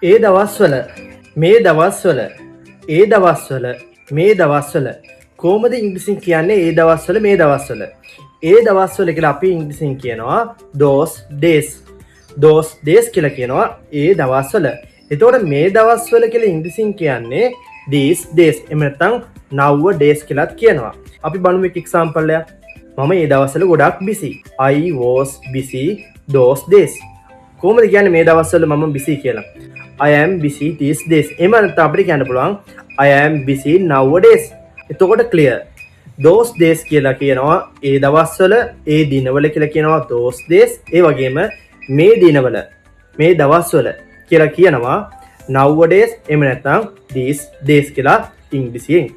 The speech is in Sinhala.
ඒ දවස්වල මේ දවස්වල ඒ දවස්වල මේ දවස්වල කොහොමද ඉංග්‍රීසියෙන් කියන්නේ ඒ දවස්වල මේ දවස්වල ඒ දවස්වල කියලා අපි ඉංග්‍රීසියෙන් කියනවා those days කියලා කියනවා ඒ දවස්වල. එතකොට මේ දවස්වල කියලා ඉංග්‍රීසියෙන් කියන්නේ these days. එහෙම නැත්නම් nowadays කියලාත් කියනවා. අපි බලමු එක එක්සැම්පල් එකක්. මම ඒ දවස්වල ගොඩක් busy. I was busy those days. කොහොමද කියන්නේ මේ දවස්වල මම busy කියලා? I am busy these days. එහෙම නැත්නම් අපිට කියන්න පුළුවන් I am busy nowadays. එතකොට clear. those days කියලා කියනවා ඒ දවස්වල, ඒ දිනවල කියලා කියනවා those days. ඒ වගේම මේ දිනවල, මේ දවස්වල කියලා කියනවා nowadays. එහෙම නැත්නම් these days කියලා ඉංග්‍රීසියෙන්.